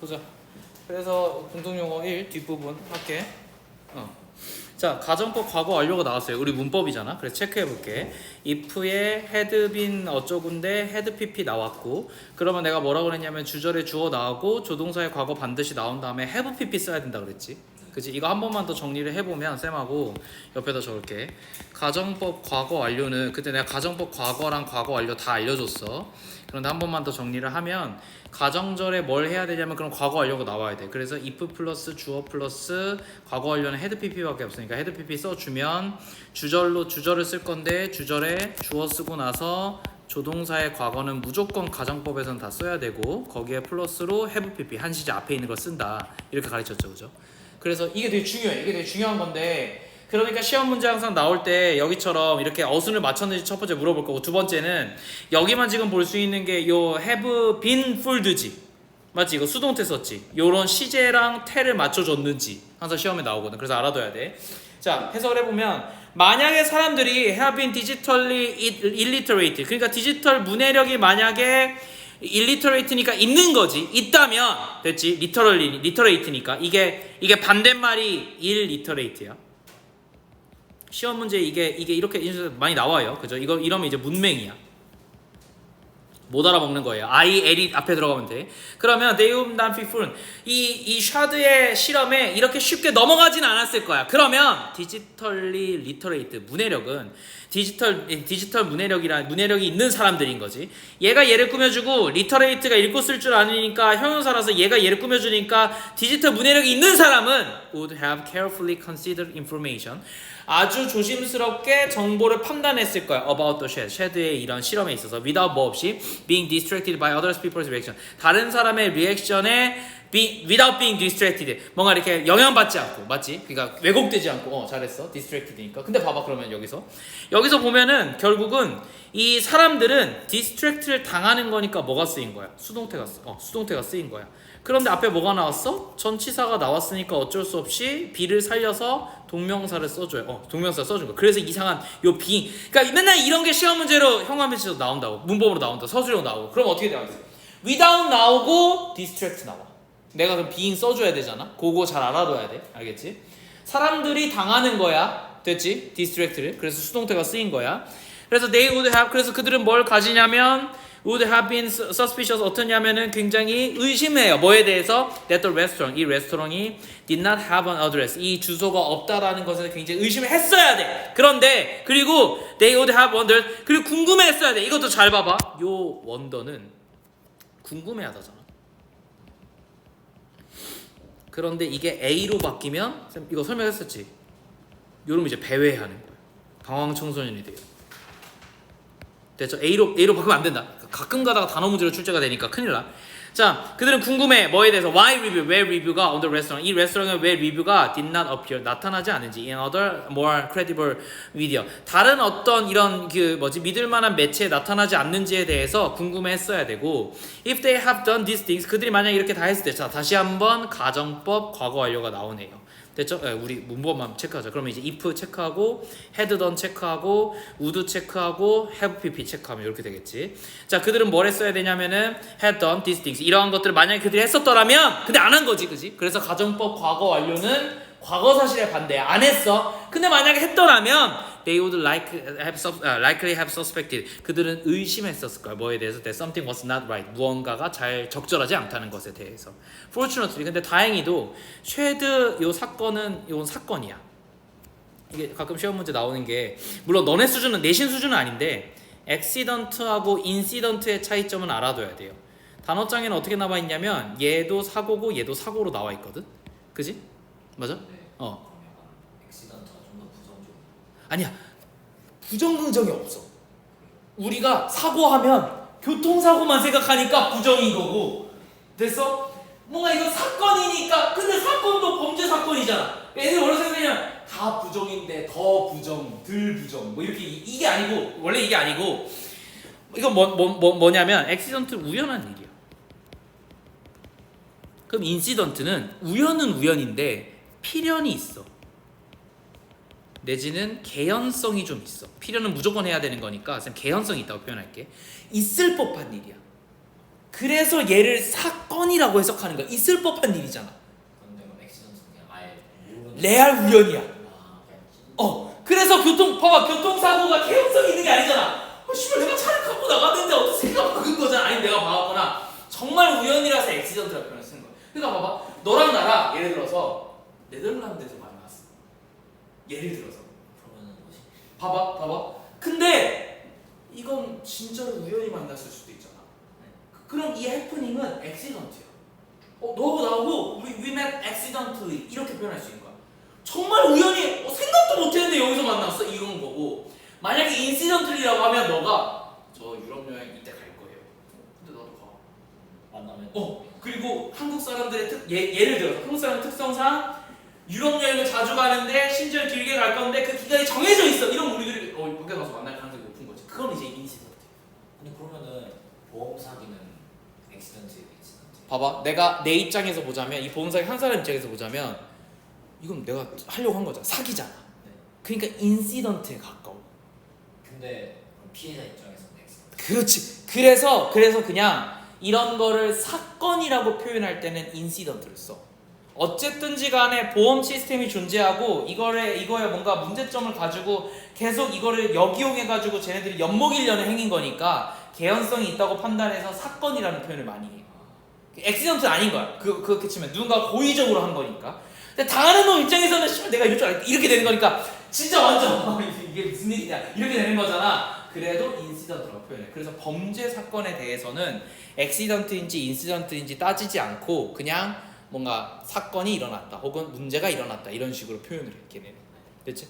보자. 그래서 공통용어 1 뒷부분 할게. 자, 가정법 과거 완료가 나왔어요. 우리 문법이잖아. 그래서 체크해 볼게. if에 had been 어쩌군데 had pp 나왔고, 그러면 내가 뭐라고 그랬냐면 주절에 주어 나오고 조동사의 과거 반드시 나온 다음에 have pp 써야 된다 그랬지. 그치? 이거 한 번만 더 정리를 해보면 쌤하고 옆에다 적을게. 가정법 과거 완료는 그때 내가 가정법 과거랑 과거 완료 다 알려줬어. 그런데 한 번만 더 정리를 하면 가정절에 뭘 해야 되냐면 그럼 과거 완료가 나와야 돼. 그래서 if 플러스 주어 플러스 과거 완료는 had pp밖에 없으니까 had pp 써주면 주절을 쓸 건데 주절에 주어 쓰고 나서 조동사의 과거는 무조건 가정법에서는 다 써야 되고 거기에 플러스로 have pp 한 시제 앞에 있는 걸 쓴다. 이렇게 가르쳤죠, 그죠? 그래서 이게 되게 중요해. 이게 되게 중요한 건데 그러니까 시험 문제 항상 나올 때 여기처럼 이렇게 어순을 맞췄는지 첫 번째 물어볼 거고 두 번째는 여기만 지금 볼 수 있는 게 요 have been fulled지 맞지? 이거 수동태 썼지? 요런 시제랑 태를 맞춰줬는지 항상 시험에 나오거든. 그래서 알아둬야 돼. 자, 해석을 해보면 만약에 사람들이 have been digitally illiterate 그러니까 디지털 문해력이 만약에 illiterate니까 있는 거지. 있다면 됐지? literate니까 이게 반대말이 illiterate야. 시험 문제 이게 이렇게 많이 나와요. 그죠? 이거 이러면 이제 문맹이야. 못 알아먹는 거예요. I, L이 앞에 들어가면 돼. 그러면 네움 난피풀은 이 샤드의 실험에 이렇게 쉽게 넘어가진 않았을 거야. 그러면 디지털리 리터레이트 문해력은 디지털 문해력이 있는 사람들인 거지. 얘가 얘를 꾸며주고 리터레이트가 읽고 쓸 줄 아니니까 형용사라서 얘가 얘를 꾸며주니까 디지털 문해력이 있는 사람은 would have carefully considered information. 아주 조심스럽게 정보를 판단했을 거야. About the shed. shed의 이런 실험에 있어서 without 뭐 없이 being distracted by other people's reaction. 다른 사람의 리액션에 without being distracted. 뭔가 이렇게 영향받지 않고, 맞지? 그러니까 왜곡되지 않고, 잘했어. distracted니까. 근데 봐봐, 그러면 여기서 보면은 결국은 이 사람들은 distract를 당하는 거니까 뭐가 쓰인 거야? 수동태가 쓰인 거야. 그런데 앞에 뭐가 나왔어? 전치사가 나왔으니까 어쩔 수 없이 be를 살려서 동명사를 써줘요. 동명사 써준 거. 그래서 이상한 요 being. 그러니까 맨날 이런 게 시험 문제로 형광펜치도 나온다고, 문법으로 나온다, 서술형 나오고. 그럼 어떻게 돼요? without 나오고 distract 나와. 내가 그럼 being 써줘야 되잖아. 그거 잘 알아둬야 돼. 알겠지? 사람들이 당하는 거야. 됐지? distract를. 그래서 수동태가 쓰인 거야. 그래서 they would have. 그래서 그들은 뭘 가지냐면 would have been suspicious. 어떠냐면은 굉장히 의심해요. 뭐에 대해서? That the restaurant. 이 레스토랑이 did not have an address. 이 주소가 없다라는 것에 굉장히 의심을 했어야 돼. 그런데 그리고 they would have wondered. 그리고 궁금해했어야 돼. 이것도 잘 봐봐. 요 wonder는 궁금해하다잖아. 그런데 이게 A로 바뀌면 이거 설명했었지. 요러면 이제 배회하는 거야. 방황 청소년이 돼요. 됐죠? A로 바꾸면 안 된다. 가끔 가다가 단어 문제로 출제가 되니까 큰일 나. 자, 그들은 궁금해. 뭐에 대해서? Why review? 왜 리뷰가 on the restaurant? 이 레스토랑에 왜 리뷰가 did not appear? 나타나지 않은지. In other more credible media. 다른 어떤 이런 믿을만한 매체에 나타나지 않는지에 대해서 궁금해했어야 되고, if they have done these things, 그들이 만약 이렇게 다 했을 때, 자, 다시 한번 가정법 과거 완료가 나오네요. 됐죠? 우리 문법만 체크하자. 그러면 이제 if 체크하고 had done 체크하고 would 체크하고 have pp 체크하면 이렇게 되겠지. 자, 그들은 뭘 했어야 되냐면은 had done these things. 이러한 것들을 만약에 그들이 했었더라면 근데 안 한 거지. 그지? 그래서 가정법 과거 완료는 과거 사실에 반대야. 안 했어. 근데 만약에 했더라면 they would likely have suspected. 그들은 의심했었을 거야. 뭐에 대해서? That something was not right. 무언가가 잘 적절하지 않다는 것에 대해서. Fortunately, 근데 다행히도 쉐드 요 사건은 이건 사건이야. 이게 가끔 시험 문제 나오는 게 물론 너네 수준은 내신 수준은 아닌데 accident하고 incident의 차이점은 알아둬야 돼요. 단어장에는 어떻게 나와 있냐면 얘도 사고고 얘도 사고로 나와 있거든. 그지? 맞아? 아니야. 부정긍정이 없어. 우리가 사고하면 교통사고만 생각하니까 부정인 거고. 됐어? 뭔가 이거 사건이니까. 근데 사건도 범죄 사건이잖아. 애들 뭐라고 생각하냐면 다 부정인데 더 부정, 덜 부정. 뭐 이렇게 이게 아니고 원래 이게 아니고 이거 뭐냐면 액시던트 우연한 일이야. 그럼 인시던트는 우연은 우연인데 필연이 있어. 내지는 개연성이 좀 있어. 필연은 무조건 해야 되는 거니까 개연성이 있다고 표현할게. 있을 법한 일이야. 그래서 얘를 사건이라고 해석하는 거야. 있을 법한 일이잖아. 근데 뭐 액시던트 그냥 아예 모르는. 레알 우연이야. 그냥 그래서 교통사고가 개연성이 있는 게 아니잖아. 씨발 내가 차를 갖고 나갔는데 어떤 새가 박은 거잖아. 아니 내가 박았거나 정말 우연이라서 액시던트라고 표현을 쓰는 거야. 그러니까 봐봐, 너랑 나랑 예를 들어서 네덜란드에서 만났어. 예를 들어서 그러면은 뭐지? 봐봐. 근데 이건 진짜로 우연히 만났을 수도 있잖아. 그럼 이 해프닝은 액시던트야. 너하고 나하고 we met accidentally 이렇게 표현할 수 있는 거야. 정말 우연히 생각도 못했는데 여기서 만났어 이런 거고, 만약에 인시던틀리라고 하면 너가 저 유럽 여행 이때 갈 거예요. 근데 나도 가. 만나면. 그리고 한국 사람들의 예를 들어서 한국 사람의 특성상 유럽 여행을 자주 가는데 심지어 길게 갈 건데 그 기간이 정해져 있어. 이런 우리들이 밖에 가서 만날 가능성이 높은 거지. 그건 이제 인시던트. 근데 그러면은 보험 사기는 액시던트. 봐봐, 내가 내 입장에서 보자면, 이 보험사기 한 사람 입장에서 보자면 이건 내가 하려고 한 거잖아. 사기잖아. 네. 그러니까 인시던트에 가까워. 근데 피해자 입장에서는 액시던트. 그렇지. 그래서 그냥 이런 거를 사건이라고 표현할 때는 인시던트를 써. 어쨌든지 간에 보험 시스템이 존재하고 이거에 뭔가 문제점을 가지고 계속 이거를 역이용해가지고 쟤네들이 엿먹이려는 행위인 거니까 개연성이 있다고 판단해서 사건이라는 표현을 많이 해. 액시던트는 아닌 거야. 그렇게 치면 누군가 고의적으로 한 거니까. 근데 당하는 놈 입장에서는 씨발 내가 이럴 줄 알았다 이렇게 되는 거니까 진짜 완전 이게 무슨 일이냐 이렇게 되는 거잖아. 그래도 인시던트라고 표현해. 그래서 범죄 사건에 대해서는 액시던트인지 인시던트인지 따지지 않고 그냥 뭔가 사건이 일어났다 혹은 문제가 일어났다 이런 식으로 표현을 해. 걔네는. 됐지?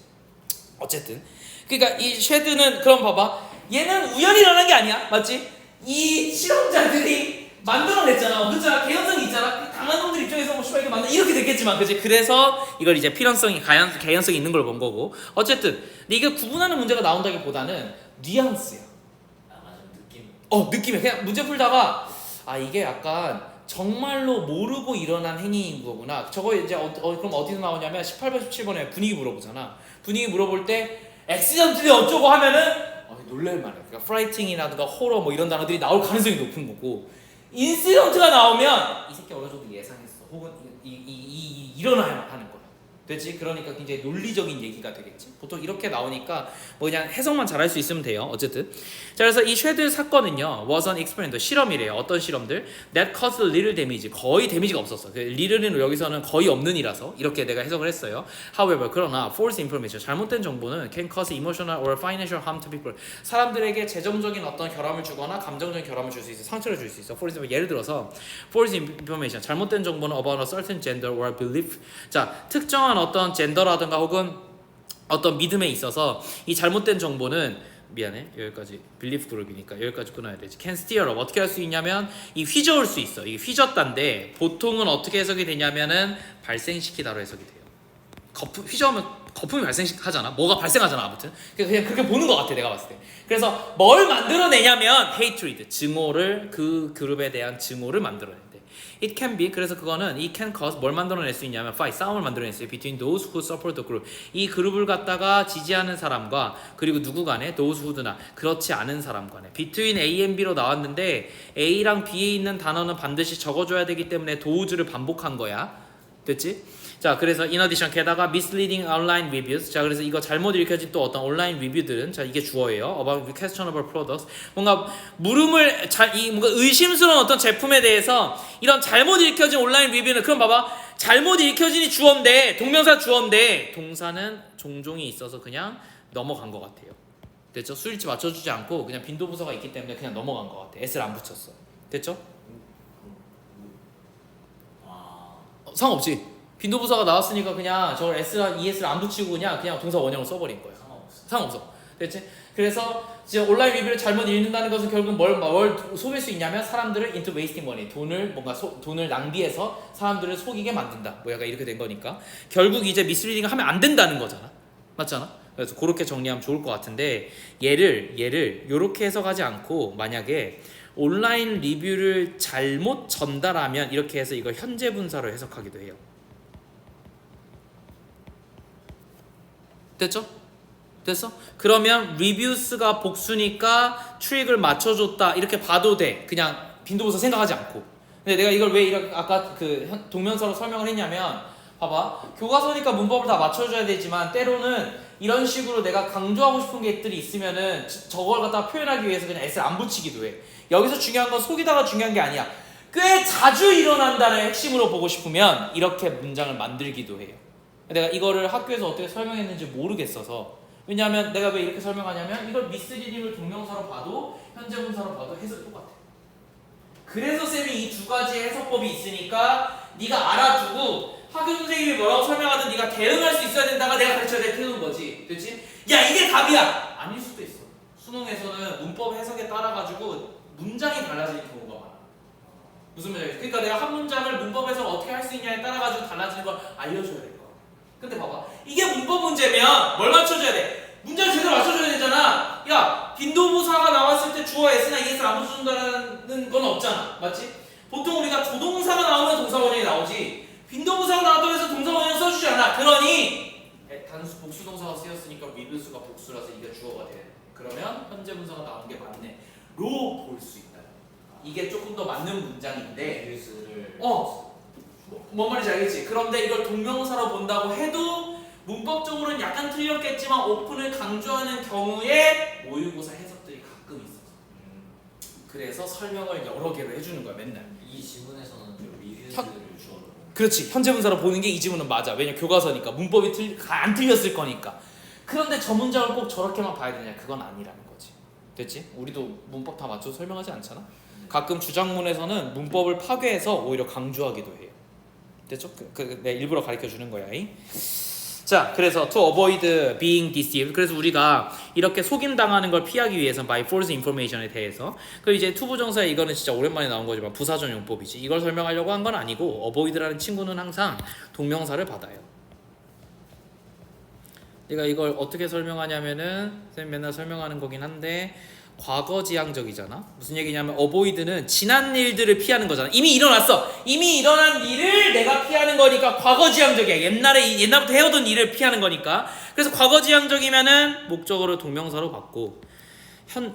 어쨌든 그러니까 이 쉐드는 그럼 봐봐, 얘는 우연히 일어난 게 아니야. 맞지? 이 실험자들이 만들어냈잖아. 그렇잖아. 개연성이 있잖아. 당한 놈들 입장에서 뭐 씨발 이게 맞나 이렇게 됐겠지만, 그렇지? 그래서 이걸 이제 필연성이 개연성이 있는 걸 본 거고. 어쨌든 근데 이게 구분하는 문제가 나온다기보다는 뉘앙스야. 맞아, 느낌. 느낌이 그냥 문제 풀다가 이게 약간 정말로 모르고 일어난 행위인 거구나. 저거 이제 그럼 어디서 나오냐면 18번 17번에 분위기 물어보잖아. 분위기 물어볼 때 액시던트리 어쩌고 하면은 놀랄만해. 그러니까 프라이팅이라든가 호러 뭐 이런 단어들이 나올 가능성이 높은 거고, 인시던트가 나오면 이 새끼 어느 정도 예상했어 혹은 일어나야 하는 거야. 됐지? 그러니까 굉장히 논리적인 얘기가 되겠지. 보통 이렇게 나오니까 뭐 그냥 해석만 잘할 수 있으면 돼요. 어쨌든 자, 그래서 이 쉐드 사건은요 was an experiment, 실험이래요. 어떤 실험들? that caused little damage, 거의 데미지가 없었어. little은 여기서는 거의 없는 이라서 이렇게 내가 해석을 했어요. however, 그러나 false information, 잘못된 정보는 can cause emotional or financial harm to people, 사람들에게 재정적인 어떤 결함을 주거나 감정적인 결함을 줄 수 있어. 상처를 줄 수 있어. for example, 예를 들어서 false information, 잘못된 정보는 about a certain gender or belief, 자, 특정한 어떤 젠더라든가 혹은 어떤 믿음에 있어서 이 잘못된 정보는, 미안해 여기까지 빌리프 그룹이니까 여기까지 끊어야 되지. can steer up, 어떻게 할 수 있냐면 이 휘저을 수 있어. 이게 휘젓다인데 보통은 어떻게 해석이 되냐면은 발생시키다로 해석이 돼요. 휘저으면 거품이 발생하잖아. 뭐가 발생하잖아. 아무튼 그냥 그렇게 보는 것 같아 내가 봤을 때. 그래서 뭘 만들어내냐면 hatred, 증오를, 그 그룹에 대한 증오를 만들어낸대. It can be, 그래서 그거는 it can cause, 뭘 만들어낼 수 있냐면 fight, 싸움을 만들어낼 수 있어요. between those who support the group, 이 그룹을 갖다가 지지하는 사람과 그리고 누구 간에 those who나 그렇지 않은 사람 간에. between A and B로 나왔는데 A랑 B에 있는 단어는 반드시 적어줘야 되기 때문에 does를 반복한 거야. 됐지? 자, 그래서 in addition, 게다가 misleading online reviews, 자, 그래서 이거 잘못 읽혀진 또 어떤 온라인 리뷰들은, 자, 이게 주어예요. about questionable products, 뭔가 물음을 뭔가 의심스러운 어떤 제품에 대해서 이런 잘못 읽혀진 온라인 리뷰는, 그럼 봐봐, 잘못 읽혀진이 주어인데, 동명사 주어인데 동사는 종종이 있어서 그냥 넘어간 것 같아요. 됐죠? 수일치 맞춰주지 않고 그냥 빈도부사가 있기 때문에 그냥 넘어간 것 같아. s를 안 붙였어. 됐죠? 상관없지. 빈도부사가 나왔으니까 그냥 저걸 S랑 ES를 안 붙이고 그냥 동사 원형을 써버린 거예요. 상관없어. 됐지? 그래서 이제 온라인 리뷰를 잘못 읽는다는 것은 결국 뭘 속일 수 있냐면 사람들을 into wasting money, 돈을 낭비해서 사람들을 속이게 만든다. 뭐 약간 이렇게 된 거니까 결국 이제 미스리딩을 하면 안 된다는 거잖아. 맞잖아? 그래서 그렇게 정리하면 좋을 것 같은데, 얘를 요렇게 해석하지 않고 만약에 온라인 리뷰를 잘못 전달하면 이렇게 해서 이걸 현재 분사로 해석하기도 해요. 됐죠? 됐어? 그러면 reviews가 복수니까 트릭을 맞춰줬다 이렇게 봐도 돼. 그냥 빈도부사 생각하지 않고. 근데 내가 이걸 왜 이렇게 아까 그 동명사로 설명을 했냐면 봐봐 교과서니까 문법을 다 맞춰줘야 되지만 때로는 이런 식으로 내가 강조하고 싶은 것들이 있으면은 저걸 갖다가 표현하기 위해서 그냥 S를 안 붙이기도 해. 여기서 중요한 건 속이다가 중요한 게 아니야. 꽤 자주 일어난다는 핵심으로 보고 싶으면 이렇게 문장을 만들기도 해요. 내가 이거를 학교에서 어떻게 설명했는지 모르겠어서. 왜냐하면 내가 왜 이렇게 설명하냐면 이걸 미스리딩을 동명사로 봐도 현재분사로 봐도 해석이 똑같아. 그래서 쌤이 이 두 가지 해석법이 있으니까 네가 알아두고 학교 선생님이 뭐라고 설명하든 네가 대응할 수 있어야 된다가 내가 가르쳐야 될 태우는 거지. 그렇지? 야 이게 답이야! 아닐 수도 있어. 수능에서는 문법 해석에 따라 가지고 문장이 달라지는 경우가 많아. 무슨 말이야? 그러니까 내가 한 문장을 문법 해석을 어떻게 할 수 있냐에 따라 가지고 달라지는 걸 알려줘야 될 거야. 근데 봐봐 이게 문법 문제면 뭘 맞춰줘야 돼? 문제를 제대로 맞춰줘야 되잖아. 야 빈도부사가 나왔을 때 주어 S나 ES를 안 붙여준다는 건 없잖아. 맞지? 보통 우리가 조동사가 나오면 동사원형이 나오지 빈도부사가 나왔다고 해서 동사원형 써주지 않아. 그러니 단수 복수동사가 쓰였으니까 위브수가 복수라서 이게 주어가 돼. 그러면 현재 분사가 나오는 게 맞네 로 볼 수 있다. 이게 조금 더 맞는 문장인데 를 뭔 말인지 알겠지? 그런데 이걸 동명사로 본다고 해도 문법적으로는 약간 틀렸겠지만 오픈을 강조하는 경우에 모의고사 해석들이 가끔 있어. 그래서 설명을 여러 개로 해주는 거야 맨날. 이 지문에서는 좀 리뷰즈를 주어로. 그렇지. 현재 분사로 보는 게 이 지문은 맞아. 왜냐면 교과서니까 문법이 안 틀렸을 거니까. 그런데 저 문장을 꼭 저렇게만 봐야 되냐? 그건 아니라는 거지. 됐지? 우리도 문법 다 맞춰서 설명하지 않잖아? 가끔 주장문에서는 문법을 파괴해서 오히려 강조하기도 해요. 됐죠? 내 일부러 가르쳐 주는 거야. 자, 그래서 to avoid being deceived. 그래서 우리가 이렇게 속임 당하는 걸 피하기 위해서 by false information에 대해서. 그리고 이제 투부정사에 이거는 진짜 오랜만에 나온 거지만 부사전 용법이지. 이걸 설명하려고 한 건 아니고 avoid라는 친구는 항상 동명사를 받아요. 내가 이걸 어떻게 설명하냐면은 쌤 맨날 설명하는 거긴 한데 과거지향적이잖아. 무슨 얘기냐면 avoid는 지난 일들을 피하는 거잖아. 이미 일어났어. 이미 일어난 일을 내가 피하는 거니까 과거지향적이야. 옛날부터 해오던 일을 피하는 거니까. 그래서 과거지향적이면은 목적어를 동명사로 받고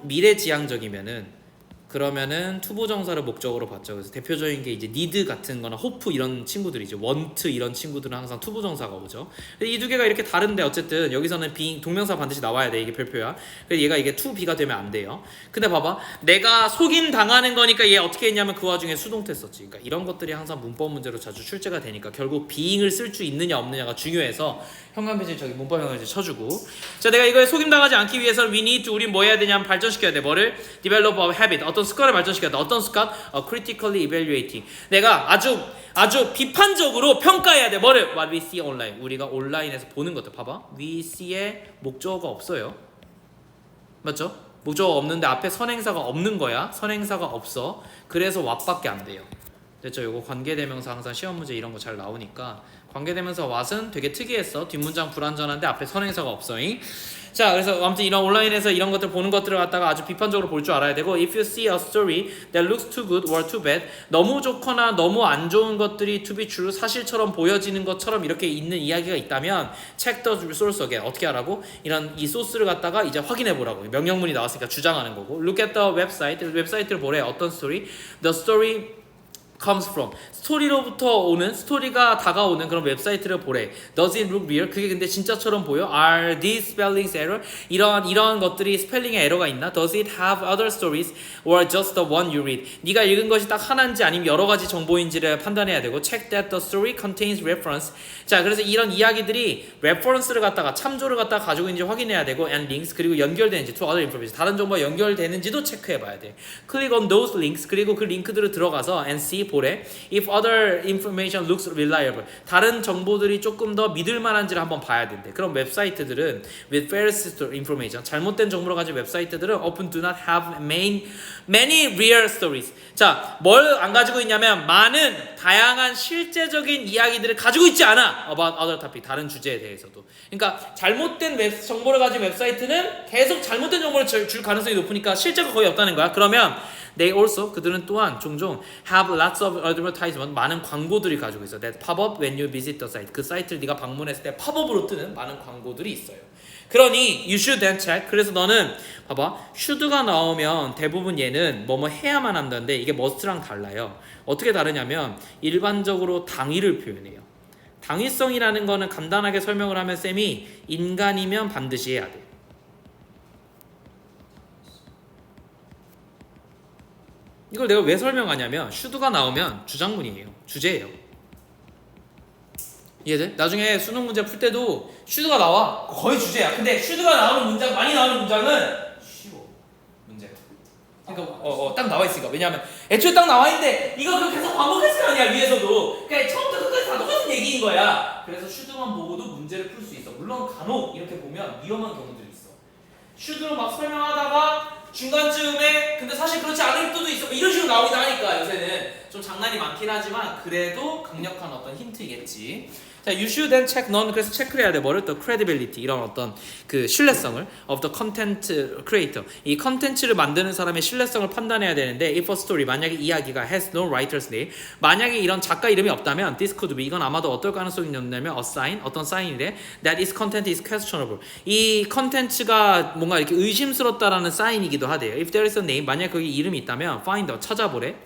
미래지향적이면은 그러면은 투부정사를 목적으로 받죠. 그래서 대표적인 게 이제 need 같은 거나 hope 이런 친구들이죠. want 이런 친구들은 항상 투부정사가 오죠. 이 두 개가 이렇게 다른데 어쨌든 여기서는 being 동명사 반드시 나와야 돼. 이게 별표야. 그래서 얘가 이게 to be가 되면 안 돼요. 근데 봐봐. 내가 속임 당하는 거니까 얘 어떻게 했냐면 그 와중에 수동태 썼지. 그러니까 이런 것들이 항상 문법 문제로 자주 출제가 되니까 결국 being을 쓸 수 있느냐 없느냐가 중요해서 현관편지 저기 문법 현관편지 쳐주고. 자, 내가 이거에 속임 당하지 않기 위해서 we need to 우리 뭐 해야 되냐면 발전시켜야 돼. 뭐를? develop a habit. 어떤 습관을 발전시켜야 돼. 어떤 습관? critically evaluating. 내가 아주 비판적으로 평가해야 돼. 뭐를? What we see online. 우리가 온라인에서 보는 것들. 봐봐. we see에 목적어가 없어요. 맞죠? 목적어가 없는데 앞에 선행사가 없는 거야. 선행사가 없어. 그래서 what밖에 안 돼요. 됐죠? 요거 관계대명사 항상 시험 문제 이런 거 잘 나오니까 관계대명사 what은 되게 특이했어. 뒷문장 불완전한데 앞에 선행사가 없어잉. 자, 그래서 아무튼 이런 온라인에서 이런 것들 보는 것들을 갖다가 아주 비판적으로 볼 줄 알아야 되고 if you see a story that looks too good or too bad 너무 좋거나 너무 안 좋은 것들이 to be true 사실처럼 보여지는 것처럼 이렇게 있는 이야기가 있다면 check the source again. 어떻게 하라고? 이런 이 소스를 갖다가 이제 확인해 보라고. 명령문이 나왔으니까 주장하는 거고 look at the website. 웹사이트를 보래. 어떤 스토리? The story comes from 스토리로부터 오는 스토리가 다가오는 그런 웹사이트를 보래. Does it look real? 그게 근데 진짜처럼 보여? Are these spellings error? 이런 것들이 스펠링에 에러가 있나? Does it have other stories or just the one you read? 네가 읽은 것이 딱 하나인지 아니면 여러 가지 정보인지를 판단해야 되고 check that the story contains reference. 자, 그래서 이런 이야기들이 reference를 갖다가 참조를 갖다가 가지고 있는지 확인해야 되고 and links 그리고 연결되는지 to other information 다른 정보와 연결되는지도 체크해봐야 돼. Click on those links 그리고 그 링크들을 들어가서 and see 보래. If other information looks reliable. 다른 정보들이 조금 더 믿을 만한지를 한번 봐야 된대. 그럼 웹사이트들은 with false information 잘못된 정보를 가진 웹사이트들은 often do not have many real stories. 자, 뭘 안 가지고 있냐면 많은 다양한 실제적인 이야기들을 가지고 있지 않아. about other topic. 다른 주제에 대해서도. 그러니까 잘못된 정보를 가진 웹사이트는 계속 잘못된 정보를 줄 가능성이 높으니까 실제가 거의 없다는 거야. 그러면 They also 그들은 또한 종종 have lots of advertisement 많은 광고들이 가지고 있어. That pop up when you visit the site. 그 사이트를 네가 방문했을 때 팝업으로 뜨는 많은 광고들이 있어요. 그러니 you should then check. 그래서 너는 봐봐, should가 나오면 대부분 얘는 뭐뭐 해야만 한다는데 이게 must랑 달라요. 어떻게 다르냐면 일반적으로 당위를 표현해요. 당위성이라는 거는 간단하게 설명을 하면 쌤이 인간이면 반드시 해야 돼. 이걸 내가 왜 설명하냐면 should가 나오면 주장문이에요. 주제예요. 이해돼? 나중에 수능 문제 풀 때도 should가 나와. 거의 주제야. 근데 should가 나오는 문장, 많이 나오는 문장은 쉬워. 문제가. 그러니까 딱 나와 있으니까. 왜냐하면 애초에 딱 나와 있는데 이거 계속 반복했을 거 아니야 위에서도. 그러니까 처음부터 끝까지 다 똑같은 얘기인 거야. 그래서 should만 보고도 문제를 풀 수 있어. 물론 간혹 이렇게 보면 위험한 경우들이 있어. should로 막 설명하다가 중간쯤에 근데 사실 그렇지 않을 때도 있어. 이런 식으로 나오기도 하니까 요새는 좀 장난이 많긴 하지만 그래도 강력한 어떤 힌트이겠지. 자, you should then check. 넌 그래서 체크를 해야 돼. 뭐를? 또 credibility, 이런 어떤 그 신뢰성을 of the content creator. 이 컨텐츠를 만드는 사람의 신뢰성을 판단해야 되는데, if a story, 만약에 이야기가 has no writer's name, 만약에 이런 작가 이름이 없다면 this could be, 이건 아마도 어떨 가능성이 있냐면 a sign, 어떤 사인인데 that its content is questionable. 이 컨텐츠가 뭔가 이렇게 의심스럽다라는 사인이기도 하대요. if there is a name, 만약 거기 이름이 있다면 find, 찾아보래.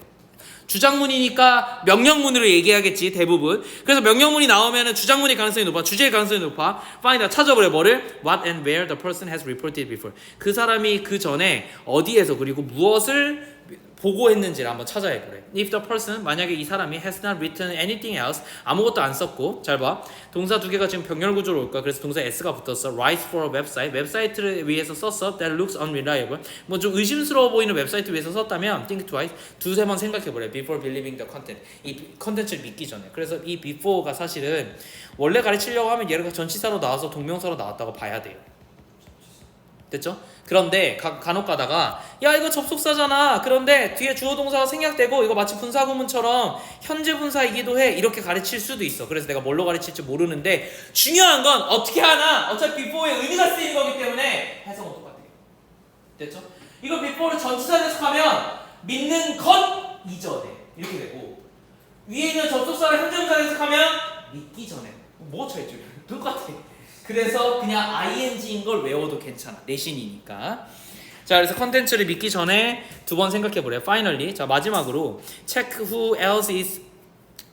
주장문이니까 명령문으로 얘기하겠지 대부분. 그래서 명령문이 나오면은 주장문일 가능성이 높아, 주제일 가능성이 높아. find, 찾아보래. 뭐를? what and where the person has reported before. 그 사람이 그 전에 어디에서 그리고 무엇을 보고했는지를 한번 찾아해보래. If the person, 만약에 이 사람이 has not written anything else, 아무것도 안 썼고, 잘 봐, 동사 두 개가 지금 병렬 구조로 올까? 그래서 동사 s가 붙었어. write for a website, 웹사이트를 위해서 썼어. that looks unreliable, 뭐 좀 의심스러워 보이는 웹사이트 위해서 썼다면 think twice, 두세 번 생각해보래. before believing the content, 이 컨텐츠를 믿기 전에. 그래서 이 before가 사실은 원래 가르치려고 하면 얘가 전치사로 나와서 동명사로 나왔다고 봐야 돼요. 됐죠? 그런데 간혹 가다가 야 이거 접속사잖아. 그런데 뒤에 주어 동사가 생략되고 이거 마치 분사 구문처럼 현재 분사이기도 해. 이렇게 가르칠 수도 있어. 그래서 내가 뭘로 가르칠지 모르는데 중요한 건 어떻게 하나 어차피 before의 의미가 쓰이는 거기 때문에 해석은 똑같아요. 됐죠? 이거 before를 전치사 해석하면 믿는 것 이전에 이렇게 되고, 위에 있는 접속사를 현재 분사 해석하면 믿기 전에. 뭐 차이지? 똑같아. 그래서 그냥 ing인 걸 외워도 괜찮아. 내신이니까. 자, 그래서 컨텐츠를 믿기 전에 두 번 생각해보래요. Finally, 자 마지막으로 check who else is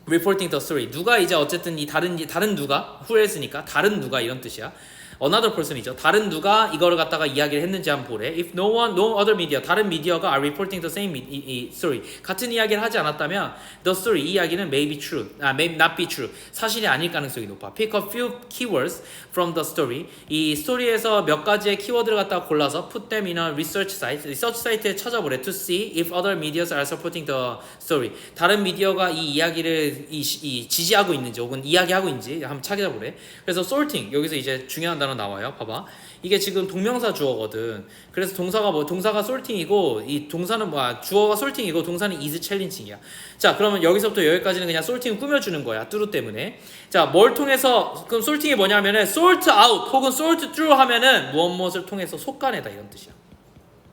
reporting the story. 누가 이제 어쨌든 이 다른 누가, who else니까 다른 누가 이런 뜻이야. Another person이죠. 다른 누가 이거를 갖다가 이야기를 했는지 한번 보래. If no other media, 다른 미디어가 are reporting the same story, 같은 이야기를 하지 않았다면 the story, 이 이야기는 may be true, may not be true, 사실이 아닐 가능성이 높아. Pick a few keywords from the story. 이 스토리에서 몇 가지의 키워드를 갖다가 골라서 put them in a research site, 리서치 사이트에 찾아보래. To see if other medias are supporting the story. 다른 미디어가 이 이야기를 지지하고 있는지 혹은 이야기하고 있는지 한번 찾아보래. 그래서 sorting, 여기서 이제 중요한 단어 나와요. 봐봐. 이게 지금 동명사 주어거든. 그래서 동사가 sorting이고 이 동사는 주어가 sorting이고 동사는 is challenging이야. 자, 그러면 여기서부터 여기까지는 그냥 sorting을 꾸며주는 거야. 뚜루 때문에. 자, 뭘 통해서, 그럼 sorting이 뭐냐면은 sort out 혹은 sort through 하면은 무엇을 통해서 속간에다 이런 뜻이야.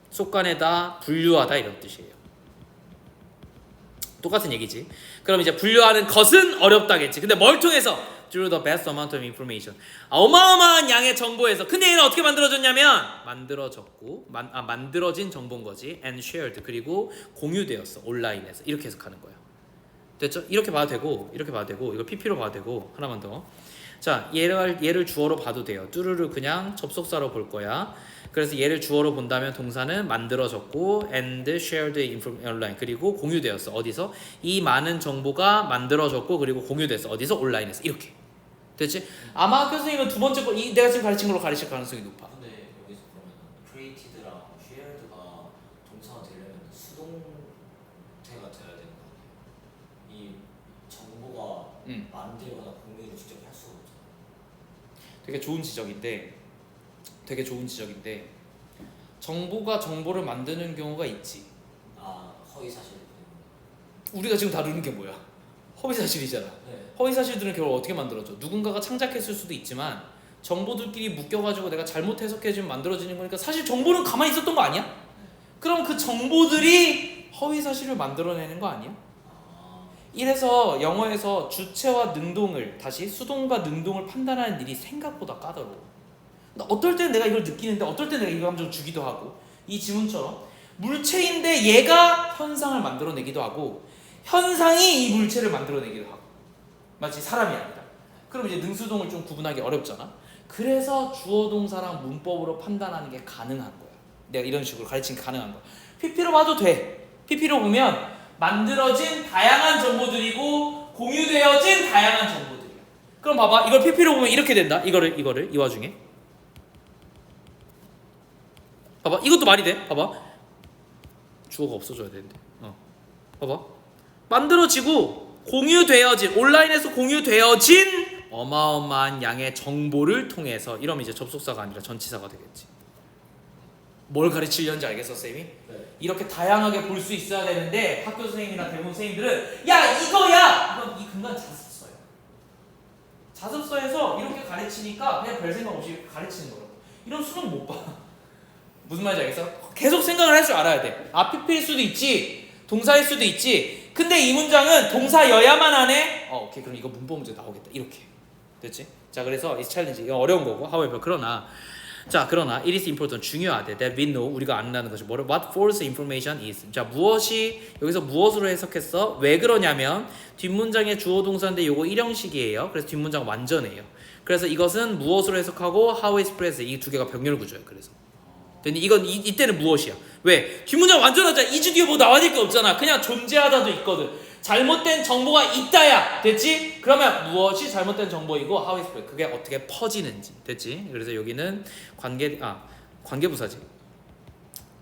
속간에다 분류하다 이런 뜻이에요. 똑같은 얘기지. 그럼 이제 분류하는 것은 어렵다겠지. 근데 뭘 통해서? Through the best amount of information. 어마어마한 양의 정보에서. 근데 얘는 어떻게 만들어졌냐면 만들어진 정보인 거지. And shared, 그리고 공유되었어. 온라인에서. 이렇게 해석하는 거야. 됐죠? 이렇게 봐도 되고 이거 PP로 봐도 되고. 하나만 더. 자, 얘를 주어로 봐도 돼요. 뚜루루 그냥 접속사로 볼 거야. 그래서 얘를 주어로 본다면 동사는 만들어졌고 and shared online, 그리고 공유되었어. 어디서? 이 많은 정보가 만들어졌고 그리고 공유됐어. 어디서? 온라인에서. 이렇게. 됐지? 아마 교수님은 두 번째 거 내가 지금 가르친 걸로 가르칠 가능성이 높아. 근데 여기서 그러면 created랑 shared가 동사가 되려면 수동태가 돼야 되는 거 아니에요? 이 정보가 만들거나 공유를 직접 할 수가 없잖아요. 되게 좋은 지적인데 정보가 정보를 만드는 경우가 있지. 허위사실. 우리가 지금 다루는 게 뭐야? 허위사실이잖아. 네. 허위사실들은 결국 어떻게 만들어져? 누군가가 창작했을 수도 있지만 정보들끼리 묶여가지고 내가 잘못 해석해주면 만들어지는 거니까 사실 정보는 가만히 있었던 거 아니야? 그럼 그 정보들이 허위사실을 만들어내는 거 아니야? 이래서 영어에서 주체와 능동을, 다시 수동과 능동을 판단하는 일이 생각보다 까다로워. 어떨 때는 내가 이걸 느끼는데 어떨 때는 내가 이 감정을 주기도 하고 이 지문처럼 물체인데 얘가 현상을 만들어내기도 하고 현상이 이 물체를 만들어내기도 하고 마치 사람이 아니라 그럼 이제 능수동을 좀 구분하기 어렵잖아. 그래서 주어 동사랑 문법으로 판단하는 게 가능한 거야. 내가 이런 식으로 가르치는 게 가능한 거야. PP로 봐도 돼. PP로 보면 만들어진 다양한 정보들이고 공유되어진 다양한 정보들이야. 그럼 봐봐. 이걸 PP로 보면 이렇게 된다. 이거를 이 와중에 봐봐. 이것도 말이 돼. 봐봐. 주어가 없어져야 되는데. 봐봐. 만들어지고 공유되어진 온라인에서 공유되어진 어마어마한 양의 정보를 통해서 이러면 이제 접속사가 아니라 전치사가 되겠지. 뭘 가르치려는지 알겠어, 쌤이? 네. 이렇게 다양하게 볼 수 있어야 되는데 학교 선생님이나 대부분 선생님들은 야 이거야! 이건 이 근간 자습서예요. 자습서에서 이렇게 가르치니까 그냥 별 생각 없이 가르치는 거라고. 이런 수능 못 봐. 무슨 말인지 알겠어? 계속 생각을 할 줄 알아야 돼. PP일 수도 있지, 동사일 수도 있지. 근데 이 문장은 동사여야만 하네. 오케이, 그럼 이거 문법 문제 나오겠다. 이렇게 됐지? 자, 그래서 이 챌린지 이거 어려운 거고. However, 그러나 it is important 중요하대. That we know 우리가 안다는 것이 뭐를 what false information is. 자, 무엇이 여기서 무엇으로 해석했어? 왜 그러냐면 뒷문장의 주어 동사인데 요거 일형식이에요. 그래서 뒷문장 완전해요. 그래서 이것은 무엇으로 해석하고 how express 이 두 개가 병렬 구조예요. 그래서 근데 이건 이때는 무엇이야? 왜? 뒷문장 완전하자. 2주 뒤에 뭐 나와야 될 게 없잖아. 그냥 존재하다도 있거든. 잘못된 정보가 있다야. 됐지? 그러면 무엇이 잘못된 정보이고 how is spread. 그게 어떻게 퍼지는지. 됐지? 그래서 여기는 관계부사지.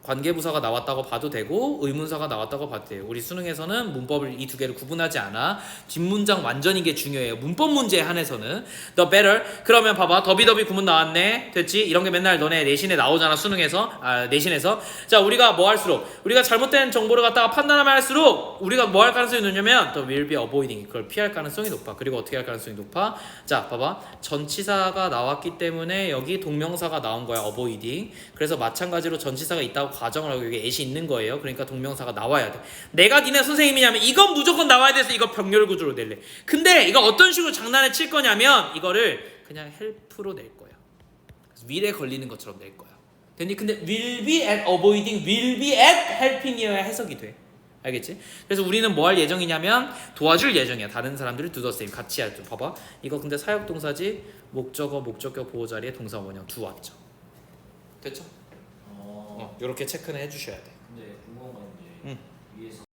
관계부사가 나왔다고 봐도 되고 의문사가 나왔다고 봐도 돼요. 우리 수능에서는 문법을 이 두 개를 구분하지 않아. 뒷문장 완전인 게 중요해요. 문법 문제에 한해서는 the better. 그러면 봐봐. 더비더비 구문 나왔네. 됐지? 이런 게 맨날 너네 내신에 나오잖아. 수능에서. 내신에서. 자, 우리가 뭐 할수록 우리가 잘못된 정보를 갖다가 판단하면 할수록 우리가 뭐 할 가능성이 높냐면 the will be avoiding. 그걸 피할 가능성이 높아. 그리고 어떻게 할 가능성이 높아? 자, 봐봐. 전치사가 나왔기 때문에 여기 동명사가 나온 거야. avoiding. 그래서 마찬가지로 전치사가 있다고 과정을 하고 여기 애시 있는 거예요. 그러니까 동명사가 나와야 돼. 내가 니네 선생님이냐면 이건 무조건 나와야 돼서 이거 병렬 구조로 낼래. 근데 이거 어떤 식으로 장난을 칠 거냐면 이거를 그냥 help로 낼 거야. will에 걸리는 것처럼 낼 거야. 됐니? 근데 will be at avoiding, will be at helping이어야 해석이 돼. 알겠지? 그래서 우리는 뭐 할 예정이냐면 도와줄 예정이야. 다른 사람들을 do the same 같이 할 때. 봐봐. 이거 근데 사역동사지 목적어, 목적격 보호 자리에 동사 원형 두 왔죠. 됐죠? 이렇게 체크는 해주셔야 돼. 근데 궁금한 건 이제 위에서